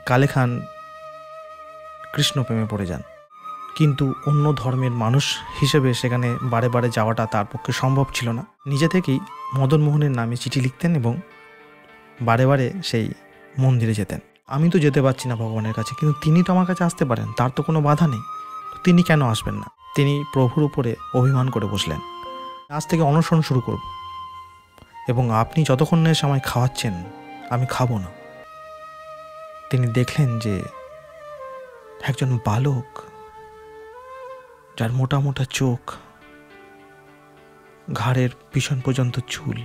কালে খান কৃষ্ণ প্রেমে পড়ে যান, কিন্তু অন্য ধর্মের মানুষ হিসেবে সেখানে বারে বারে যাওয়াটা তার পক্ষে সম্ভব ছিল না। নিজে থেকেই মদন মোহনের নামে চিঠি লিখতেন এবং বারে বারে সেই মন্দিরে যেতেন। আমি তো যেতে পারছি না ভগবানের কাছে, কিন্তু তিনি তো আমার কাছে আসতে পারেন, তার তো কোনো বাধা নেই, তিনি কেন আসবেন না? তিনি প্রভুর উপরে অভিমান করে বসলেন, আজ থেকে অনশন শুরু করব এবং আপনি যতক্ষণ না এসে আমায় খাওয়াচ্ছেন আমি খাবো না। তিনি দেখলেন যে একজন বালক, যার মোটা মোটা চোখ, ঘাড়ের পিছন পর্যন্ত চুল,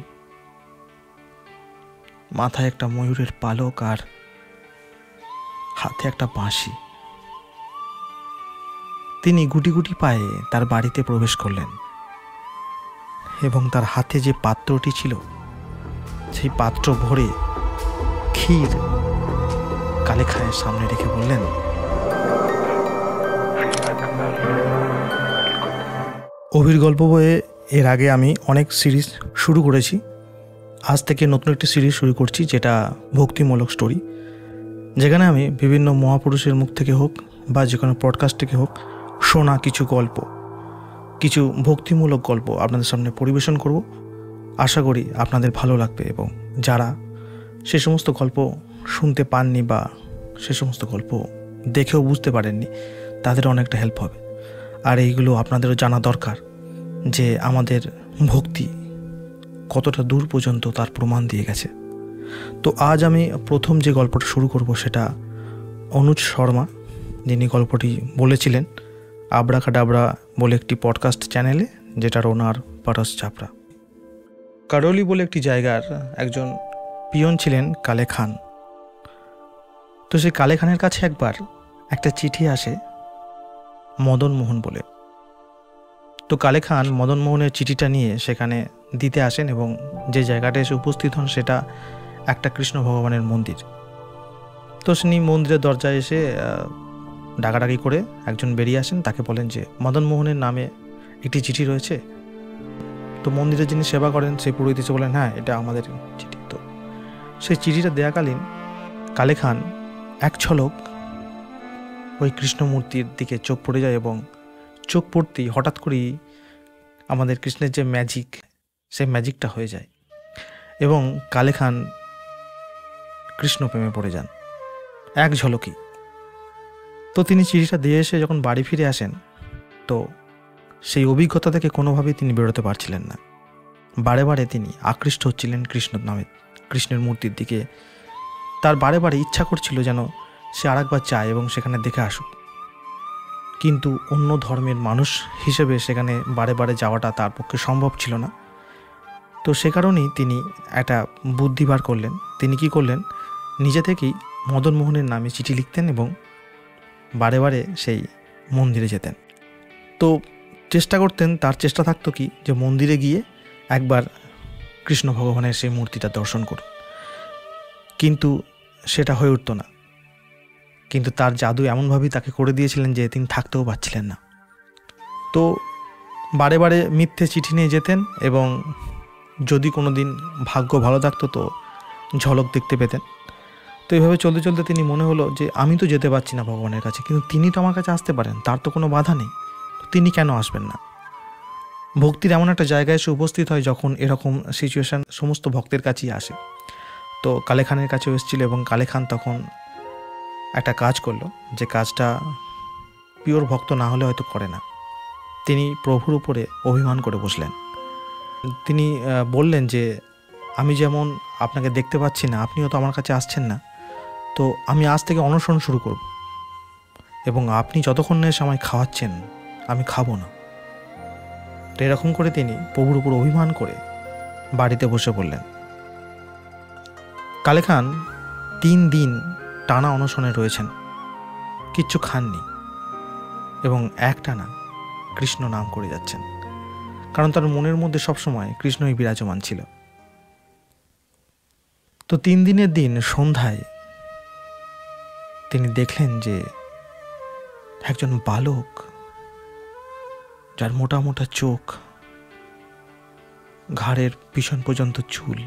মাথায় একটা ময়ূরের পালক আর হাতে একটা বাঁশি, তিনি গুটি গুটি পায়ে তার বাড়িতে প্রবেশ করলেন এবং তার হাতে যে পাত্রটি ছিল সেই পাত্র ভরে ক্ষীর কালে খানের সামনে রেখে বললেন, অভির গল্প বইয়ে এর আগে আমি অনেক সিরিজ শুরু করেছি, আজ থেকে নতুন একটি সিরিজ শুরু করছি যেটা ভক্তিমূলক স্টোরি, যেখানে আমি বিভিন্ন মহাপুরুষের মুখ থেকে হোক বা যে কোনো পডকাস্ট থেকে হোক শোনা কিছু গল্প, কিছু ভক্তিমূলক গল্প আপনাদের সামনে পরিবেশন করব। আশা করি আপনাদের ভালো লাগবে এবং যারা সে সমস্ত গল্প শুনতে পাননি বা সে সমস্ত গল্প দেখেও বুঝতে পারেননি তাদের অনেকটা হেল্প হবে। আর এইগুলো আপনাদেরও জানা দরকার যে আমাদের ভক্তি কতটা দূর পর্যন্ত তার প্রমাণ দিয়ে গেছে। তো আজ আমি প্রথম যে গল্পটা শুরু করব সেটা অনুজ শর্মা, যিনি গল্পটি বলেছিলেন আবরাকাডাবরা বলে একটি পডকাস্ট চ্যানেলে, যেটার ওনার পারস চাপড়া। কারোলি বলে একটি জায়গার একজন পিয়ন ছিলেন কালে খান। তো সেই কালে খানের কাছে একবার একটা চিঠি আসে মদন মোহন বলে। তো কালে খান মদন মোহনের চিঠিটা নিয়ে সেখানে দিতে আসেন এবং যে জায়গাটা এসে উপস্থিত হন সেটা একটা কৃষ্ণ ভগবানের মন্দির। তো তিনি মন্দিরের দরজায় এসে ডাকাডাকি করে একজন বেরিয়ে আসেন, তাকে বলেন যে মদন মোহনের নামে একটি চিঠি রয়েছে। তো মন্দিরে যিনি সেবা করেন সেই পুরোহিত এসে বলেন, হ্যাঁ এটা আমাদের চিঠি। তো সেই চিঠিটা দেয়াকালীন কালে খান এক ঝলক ওই কৃষ্ণমূর্তির দিকে চোখ পড়ে যায় এবং চোখ পড়তেই হঠাৎ করেই আমাদের কৃষ্ণের যে ম্যাজিক, সেই ম্যাজিকটা হয়ে যায় এবং কালে খান কৃষ্ণ প্রেমে পড়ে যান এক ঝলকই। তো তিনি চিঠিটা দিয়ে এসে যখন বাড়ি ফিরে আসেন, তো সেই অভিজ্ঞতা থেকে কোনোভাবেই তিনি বেরোতে পারছিলেন না। বারে বারে তিনি আকৃষ্ট হচ্ছিলেন কৃষ্ণের মূর্তির দিকে। তার বারে বারে ইচ্ছা করছিল যেন সে আরেকবার চায় এবং সেখানে দেখে আসুক, কিন্তু অন্য ধর্মের মানুষ হিসেবে সেখানে বারে বারে যাওয়াটা তার পক্ষে সম্ভব ছিল না। তো সে কারণেই তিনি একটা বুদ্ধি বার করলেন। তিনি কি করলেন, নিজে থেকেই মদন মোহনের নামে চিঠি লিখতেন এবং বারে বারে সেই মন্দিরে যেতেন। তো চেষ্টা করতেন, তার চেষ্টা থাকতো কি যে মন্দিরে গিয়ে একবার কৃষ্ণ ভগবানের সেই মূর্তিটা দর্শন করুন, কিন্তু সেটা হয়ে উঠত না। কিন্তু তার জাদু এমনভাবেই তাকে করে দিয়েছিলেন যে তিনি থাকতেও পারছিলেন না। তো বারে বারে মিথ্যে চিঠি নিয়ে যেতেন এবং যদি কোনো দিন ভাগ্য ভালো থাকতো তো ঝলক দেখতে পেতেন। তো এইভাবে চলতে চলতে তিনি মনে হলো যে আমি তো যেতে পারছি না ভগবানের কাছে, কিন্তু তিনি তো আমার কাছে আসতে পারেন, তার তো কোনো বাধা নেই, তিনি কেন আসবেন না? ভক্তির এমন একটা জায়গায় এসে উপস্থিত হয় যখন এরকম সিচুয়েশান সমস্ত ভক্তের কাছেই আসে। তো কালে খানের কাছেও এসেছিল এবং কালে খান তখন একটা কাজ করলো, যে কাজটা পিওর ভক্ত না হলে হয়তো করে না। তিনি প্রভুর উপরে অভিমান করে বসলেন। তিনি বললেন যে আমি যেমন আপনাকে দেখতে পাচ্ছি না, আপনিও তো আমার কাছে আসছেন না, তো আমি আজ থেকে অনশন শুরু করব এবং আপনি যতক্ষণ না এসে আমায় খাওয়াচ্ছেন আমি খাবো না। তো এরকম করে তিনি প্রভুর উপর অভিমান করে বাড়িতে বসে পড়লেন। কালে খান 3 দিন টানা অনশনে রয়েছেন, কিচ্ছু খাননি এবং একটানা কৃষ্ণ নাম করে যাচ্ছেন, কারণ তার মনের মধ্যে সবসময় কৃষ্ণই বিরাজমান ছিল। তো 3 দিনের দিন সন্ধ্যায় তিনি দেখলেন যে একজন বালক, যার মোটা মোটা চোখ, ঘাড়ের পিছন পর্যন্ত চুল,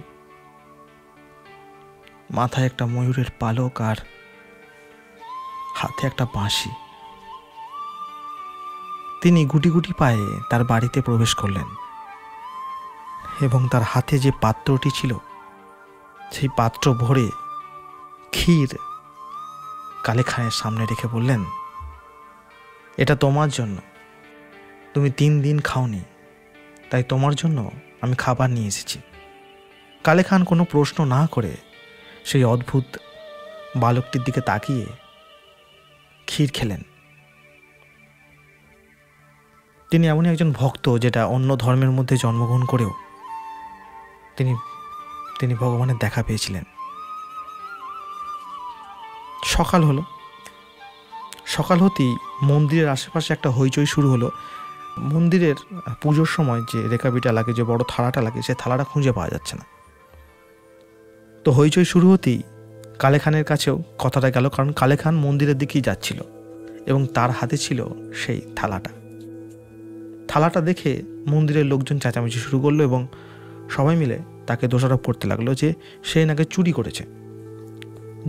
মাথায় একটা ময়ূরের পালক আর হাতে একটা বাঁশি। তিনি গুটি গুটি পায়ে তার বাড়িতে প্রবেশ করলেন এবং তার হাতে যে পাত্রটি ছিল সেই পাত্র ভরে ক্ষীর কালে খানের সামনে রেখে বললেন, এটা তোমার জন্য, তুমি 3 দিন খাওনি, তাই তোমার জন্য আমি খাবার নিয়ে এসেছি। কালে খান কোনো প্রশ্ন না করে সেই অদ্ভুত বালকটির দিকে তাকিয়ে ক্ষীর খেলেন। তিনি এমনই একজন ভক্ত যেটা অন্য ধর্মের মধ্যে জন্মগ্রহণ করেও তিনি ভগবানের দেখা পেয়েছিলেন। সকাল হতেই মন্দিরের আশেপাশে একটা হইচই শুরু হলো। মন্দিরের পুজোর সময় যে রেকাবিটা লাগে, যে বড় থালাটা লাগে, সে থালাটা খুঁজে পাওয়া যাচ্ছে না। তো হইচই শুরু হতেই কালে খানের কাছেও কথাটা গেল, কারণ কালে খান মন্দিরের দিকেই যাচ্ছিল এবং তার হাতে ছিল সেই থালাটা দেখে মন্দিরের লোকজন চেঁচামেচি শুরু করলো এবং সবাই মিলে তাকে দোষারোপ করতে লাগলো যে সে নাকি চুরি করেছে।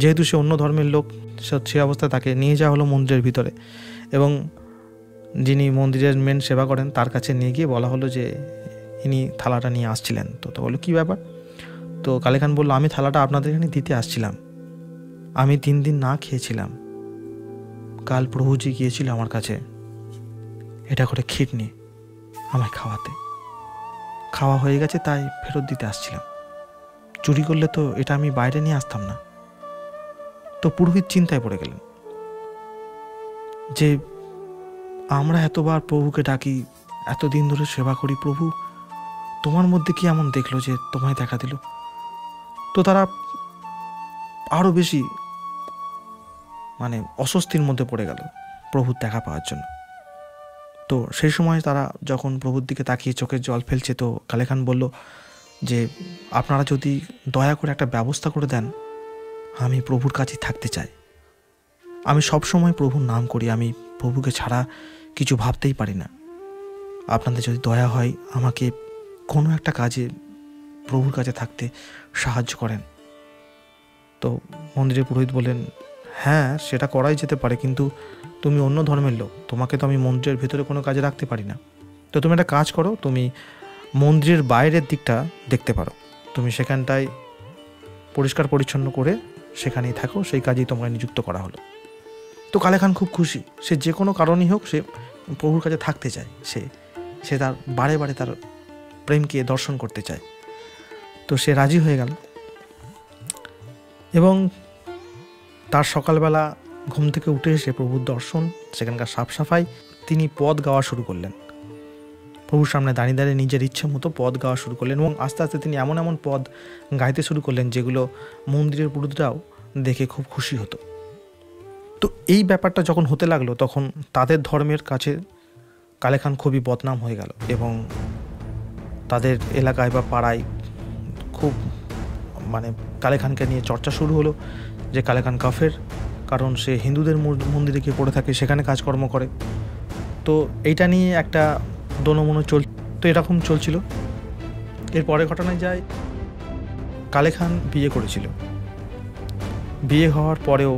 যেহেতু সে অন্য ধর্মের লোক, সে অবস্থায় তাকে নিয়ে যাওয়া হলো মন্দিরের ভিতরে এবং যিনি মন্দিরের মেন সেবা করেন তার কাছে নিয়ে গিয়ে বলা হলো যে ইনি থালাটা নিয়ে আসছিলেন। তো বললো কী ব্যাপার? তো কালে খান বললো, আমি থালাটা আপনাদের এখানে দিতে আসছিলাম, আমি 3 দিন না খেয়েছিলাম, কাল প্রভুজি গিয়েছিল আমার কাছে এটা করে ক্ষীর নিয়ে আমায় খাওয়া হয়ে গেছে, তাই ফেরত দিতে আসছিলাম। চুরি করলে তো এটা আমি বাইরে নিয়ে আসতাম না। তো পুরোহিত চিন্তায় পড়ে গেলেন যে আমরা এতবার প্রভুকে ডাকি, এতদিন ধরে সেবা করি, প্রভু তোমার মধ্যে কি এমন দেখলো যে তোমায় দেখা দিল? তো তারা আরো বেশি অস্বস্তির মধ্যে পড়ে গেল প্রভুর দেখা পাওয়ার জন্য। তো সেই সময় তারা যখন প্রভুর দিকে তাকিয়ে চোখের জল ফেলছে, তো কালে খান বলল যে আপনারা যদি দয়া করে একটা ব্যবস্থা করে দেন, আমি প্রভুর কাছে থাকতে চাই, আমি সব সময় প্রভুর নাম করি, আমি প্রভুকে ছাড়া কিছু ভাবতেই পারি না। আপনাদের যদি দয়া হয় আমাকে কোনো একটা কাজে প্রভুর কাছে থাকতে সাহায্য করেন। তো মন্দিরের পুরোহিত বললেন, হ্যাঁ সেটা করাই যেতে পারে, কিন্তু তুমি অন্য ধর্মের লোক, তোমাকে তো আমি মন্দিরের ভেতরে কোনো কাজে রাখতে পারি না। তো তুমি একটা কাজ করো, তুমি মন্দিরের বাইরের দিকটা দেখতে পারো, তুমি সেখানটায় পরিষ্কার পরিচ্ছন্ন করে সেখানেই থাকো, সেই কাজেই তোমাকে নিযুক্ত করা হলো। তো কালে খান খুব খুশি, সে যে কোনো কারণেই হোক সে প্রভুর কাছে থাকতে চায়, সে তার বারে বারে তার প্রেমকে দর্শন করতে চায়। তো সে রাজি হয়ে গেল এবং তার সকালবেলা ঘুম থেকে উঠে এসে প্রভুর দর্শন, সেখানকার সাফ সাফাই, তিনি পদ গাওয়া শুরু করলেন। প্রভুর সামনে দাঁড়িয়ে দাঁড়িয়ে নিজের ইচ্ছে মতো পদ গাওয়া শুরু করলেন এবং আস্তে আস্তে তিনি এমন এমন পদ গাইতে শুরু করলেন যেগুলো মন্দিরের পুরোহিতরাও দেখে খুব খুশি হতো। তো এই ব্যাপারটা যখন হতে লাগলো, তখন তাদের ধর্মের কাছে কালে খান খুবই বদনাম হয়ে গেল এবং তাদের এলাকায় বা পাড়ায় খুব কালে খানকে নিয়ে চর্চা শুরু হলো যে কালে খান কাফের, কারণ সে হিন্দুদের মন্দিরে গিয়ে পড়ে থাকে, সেখানে কাজকর্ম করে। তো এইটা নিয়ে একটা দোনোমনো তো এরকম চলছিল। এর পরের ঘটনায় যায়, কালে খান বিয়ে করেছিল, বিয়ে হওয়ার পরেও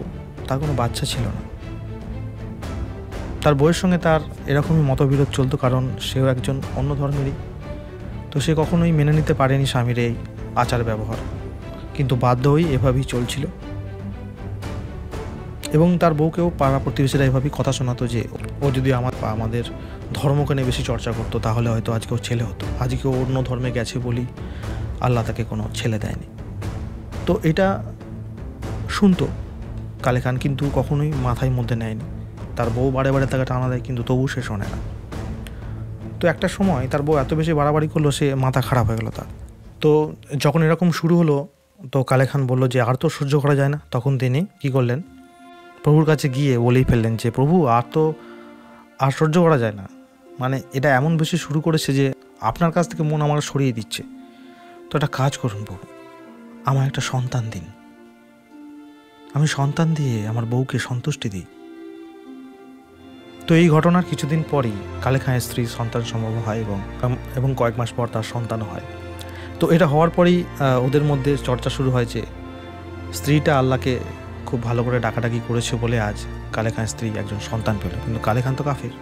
তার কোনো বাচ্চা ছিল না। তার বউয়ের সঙ্গে তার এরকমই মতবিরোধ চলতো, কারণ সেও একজন অন্য ধর্মেরই। তো সে কখনোই মেনে নিতে পারেনি স্বামীর এই আচার ব্যবহার, কিন্তু বাধ্য হয়েই এভাবেই চলছিল। এবং তার বউকেও পাড়া প্রতিবেশীরা এভাবেই কথা শোনাতো যে ও যদি আমাদের ধর্মকে নিয়ে বেশি চর্চা করতো তাহলে হয়তো আজকে ওর ছেলে হতো, আজকে ও অন্য ধর্মে গেছে বলি আল্লাহ তাকে কোনো ছেলে দেয়নি। তো এটা শুনতো কালে খান, কিন্তু কখনোই মাথায় মধ্যে নেয়নি। তার বউ বারে বারে তাকে টানা দেয়, কিন্তু তবু সে শোনে না। তো একটা সময় তার বউ এত বেশি বাড়াবাড়ি করলো, সে মাথা খারাপ হয়ে গেল তার। তো যখন এরকম শুরু হলো, তো কালে খান বললো যে আর তো সহ্য করা যায় না। তখন তিনি কী করলেন, প্রভুর কাছে গিয়ে বলেই ফেললেন যে প্রভু আর সহ্য করা যায় না, এটা এমন বেশি শুরু করেছে যে আপনার কাছ থেকে মন আমার সরিয়ে দিচ্ছে। তো একটা কাজ করুন প্রভু, আমার একটা সন্তান দিন, আমি সন্তান দিয়ে আমার বউকে সন্তুষ্টি দিই। তো এই ঘটনার কিছুদিন পরই কালে খানের স্ত্রী সন্তান সম্ভব হয় এবং কয়েক মাস পর তার সন্তানও হয়। তো এটা হওয়ার পরই ওদের মধ্যে চর্চা শুরু হয় যে স্ত্রীটা আল্লাহকে খুব ভালো করে ডাকাডাকি করেছে বলে আজ কালে খানের স্ত্রী একজন সন্তান পেল। কিন্তু কালে খান তো কাফের,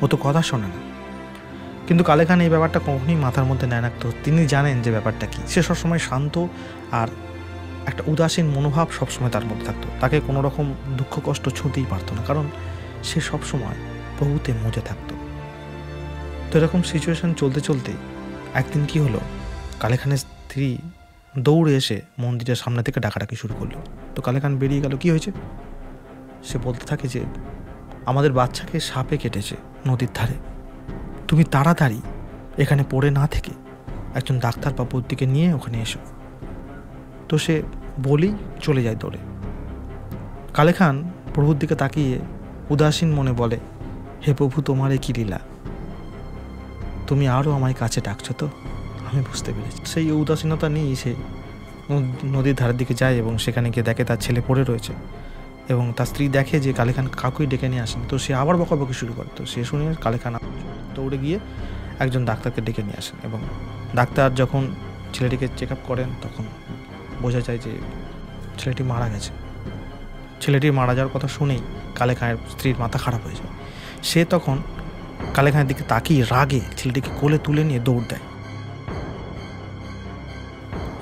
ও তো কথা শোনে না। কিন্তু কালে খান এই ব্যাপারটা কখনোই মাথার মধ্যে নেয় না। তো তিনি জানেন যে ব্যাপারটা কী। সে সবসময় শান্ত আর একটা উদাসীন মনোভাব সবসময় তার মধ্যে থাকতো। তাকে কোনো রকম দুঃখ কষ্ট ছুঁতেই পারতো না, কারণ সে সবসময় প্রভুতে মজে থাকতো। তো এরকম সিচুয়েশন চলতে চলতে একদিন কি হলো, কালে খানের স্ত্রী দৌড়ে এসে মন্দিরের সামনে থেকে ডাকাডাকি শুরু করলো। তো কালে খান বেরিয়ে গেল। কি হয়েছে সে বলতে থাকে যে আমাদের বাচ্চাকে সাপে কেটেছে নদীর ধারে, তুমি তাড়াতাড়ি এখানে পড়ে না থেকে একজন ডাক্তার বা বৈদ্যকে নিয়ে ওখানে এসো। তো সে বলেই চলে যায় দৌড়ে। কালে খান প্রভুর দিকে তাকিয়ে উদাসীন মনে বলে, হে প্রভু, তোমার এই কি লীলা, তুমি আরও আমায় কাছে ডাকছো। তো আমি বুঝতে পেরেছি। সেই উদাসীনতা নিয়েই সে নদীর ধারের দিকে যায় এবং সেখানে গিয়ে দেখে তার ছেলে পড়ে রয়েছে এবং তার স্ত্রী দেখে যে কালে খান কাকুই ডেকে নিয়ে আসেন। তো সে আবার বকাবকি শুরু করে। তো সে শুনে কালে খান দৌড়ে গিয়ে একজন ডাক্তারকে ডেকে নিয়ে আসেন এবং ডাক্তার যখন ছেলেটিকে চেক আপ করেন তখন বোঝা যায় যে ছেলেটি মারা গেছে। ছেলেটির মারা যাওয়ার কথা শুনেই কালে খানের স্ত্রীর মাথা খারাপ হয়ে যায়। সে তখন কালে খানের দিকে তাকিয়ে রাগে ছেলেটিকে কোলে তুলে নিয়ে দৌড় দেয়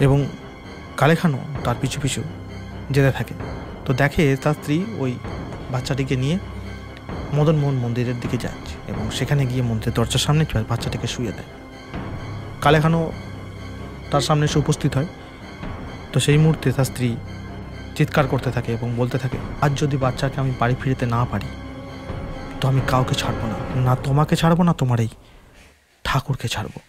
এবং কালে খানও তার পিছু পিছু যেতে থাকে। তো দেখে তার স্ত্রী ওই বাচ্চাটিকে নিয়ে মদন মোহন মন্দিরের দিকে যাচ্ছে এবং সেখানে গিয়ে মন্দিরের দরজার সামনে বাচ্চাটিকে শুয়ে দেয়। কালে খানও তার সামনে এসে উপস্থিত হয়। তো সেই মুহূর্তে তার স্ত্রী চিৎকার করতে থাকে এবং বলতে থাকে, আজ যদি বাচ্চাকে আমি বাড়ি ফিরতে না পারি তো আমি কাউকে ছাড়বো না, না তোমাকে ছাড়বো না তোমার এই ঠাকুরকে ছাড়বো।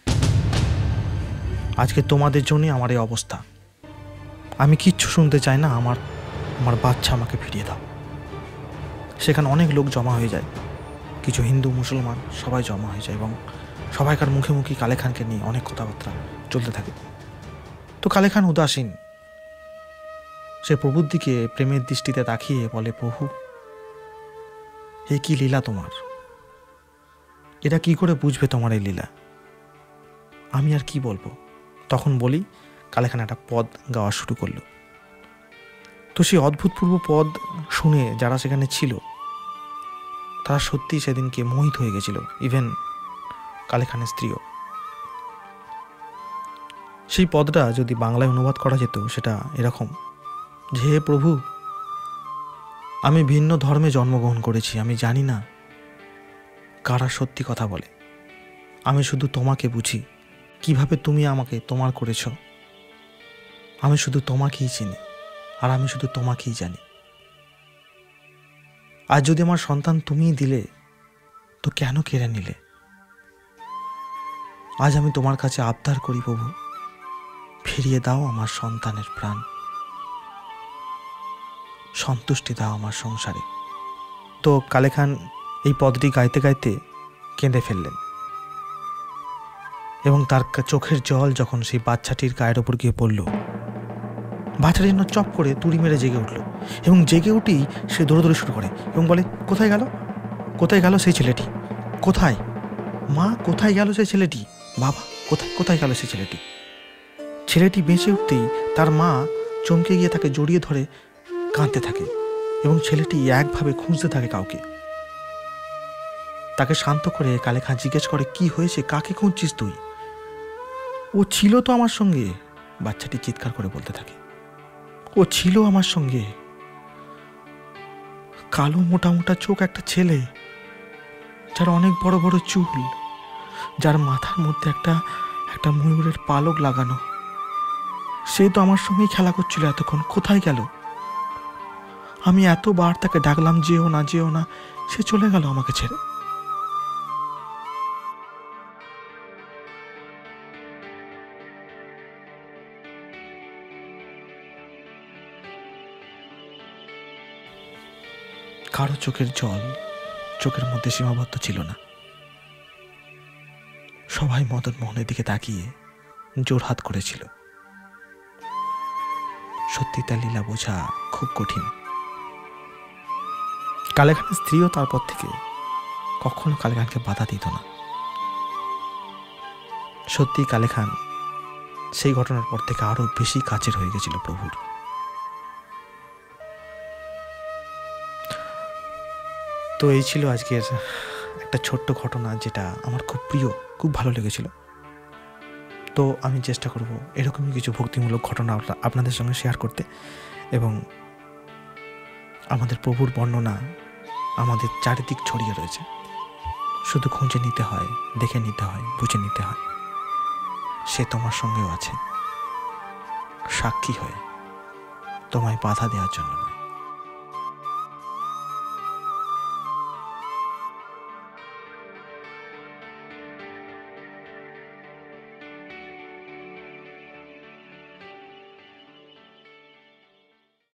আজকে তোমাদের জন্যই আমার এই অবস্থা। আমি কিচ্ছু শুনতে চাই না, আমার বাচ্চা আমাকে ফিরিয়ে দাও। সেখানে অনেক লোক জমা হয়ে যায়, কিছু হিন্দু মুসলমান সবাই জমা হয়ে যায় এবং সবাইকার মুখে মুখে কালে খানকে নিয়ে অনেক কথাবার্তা চলতে থাকে। তো কালে খান উদাসীন, সে প্রভুর দিকে প্রেমের দৃষ্টিতে তাকিয়ে বলে, প্রভু, এ কি লীলা তোমার? এটা কি করে বুঝবে তোমার এই লীলা? আমি আর কি বলবো? তখন বলি কালে খান একটা পদ গাওয়া শুরু করলো। তো সেই অদ্ভুতপূর্ব পদ শুনে যারা সেখানে ছিল তারা সত্যিই সেদিনকে মোহিত হয়ে গেছিল, ইভেন কালে খানের স্ত্রীও। সেই পদটা যদি বাংলায় অনুবাদ করা যেত সেটা এরকম যে, হে প্রভু, আমি ভিন্ন ধর্মে জন্মগ্রহণ করেছি, আমি জানি না কারা সত্যি কথা বলে, আমি শুধু তোমাকে বুঝি, কিভাবে তুমি আমাকে তোমার করেছ। আমি শুধু তোমাকেই চিনি আর আমি শুধু তোমাকেই জানি। আজ যদি আমার সন্তান তুমিই দিলে তো কেন কেড়ে নিলে? আজ আমি তোমার কাছে আবদার করি, প্রভু, ফিরিয়ে দাও আমার সন্তানের প্রাণ, সন্তুষ্টি দাও আমার সংসারে। তো কালে খান এই পদটি গাইতে গাইতে কেঁদে ফেললেন এবং তার চোখের জল যখন সেই বাচ্চাটির গায়ের ওপর গিয়ে পড়ল, বাচ্চাটি যেন চপ করে তুড়ি মেরে জেগে উঠল এবং জেগে উঠেই সে দৌড়দৌড়ি শুরু করে এবং বলে, কোথায় গেল, কোথায় গেল সেই ছেলেটি? কোথায় মা, কোথায় গেল সেই ছেলেটি? বাবা, কোথায় কোথায় গেল সেই ছেলেটি? ছেলেটি বেঁচে উঠতেই তার মা চমকে গিয়ে তাকে জড়িয়ে ধরে কাঁদতে থাকে এবং ছেলেটি একভাবে খুঁজতে থাকে কাউকে। তাকে শান্ত করে কালে খান জিজ্ঞেস করে, কি হয়েছে, কাকে খুঁজছিস তুই? ও ছিল তো আমার সঙ্গে, বাচ্চাটি চিৎকার করে বলতে থাকে, ও ছিল আমার সঙ্গে, কালো মোটা মোটা চোখ একটা ছেলে, যার অনেক বড় বড় চুল, যার মাথার মধ্যে একটা ময়ূরের পালক লাগানো। সে তো আমার সঙ্গেই খেলা করছিল এতক্ষণ, কোথায় গেল? আমি এতবার তাকে ডাকলাম, যেও না যেও না, সে চলে গেল আমাকে ছেড়ে। কারো চোখের জল চোখের মধ্যে সীমাবদ্ধ ছিল না। সবাই মদন মোহনের দিকে তাকিয়ে জোরহাত করেছিল। সত্যি তার লীলা বোঝা খুব কঠিন। কালে খানের স্ত্রীও তারপর থেকে কখনো কালে খানকে বাধা দিত না। সত্যি কালে খান সেই ঘটনার পর থেকে আরো বেশি কাছের হয়ে গেছিল প্রভুর। তো এই ছিল আজকের একটা ছোট্ট ঘটনা, যেটা আমার খুব প্রিয়, খুব ভালো লেগেছিল। তো আমি চেষ্টা করব এরকমই কিছু ভক্তিমূলক ঘটনা আপনাদের সঙ্গে শেয়ার করতে, এবং আমাদের প্রভুর বর্ণনা আমাদের চারিদিক ছড়িয়ে রয়েছে, শুধু খুঁজে নিতে হয়, দেখে নিতে হয়, বুঝে নিতে হয়। সে তোমার সঙ্গেও আছে, সাক্ষী হয়ে, তোমায় বাধা দেওয়ার জন্য।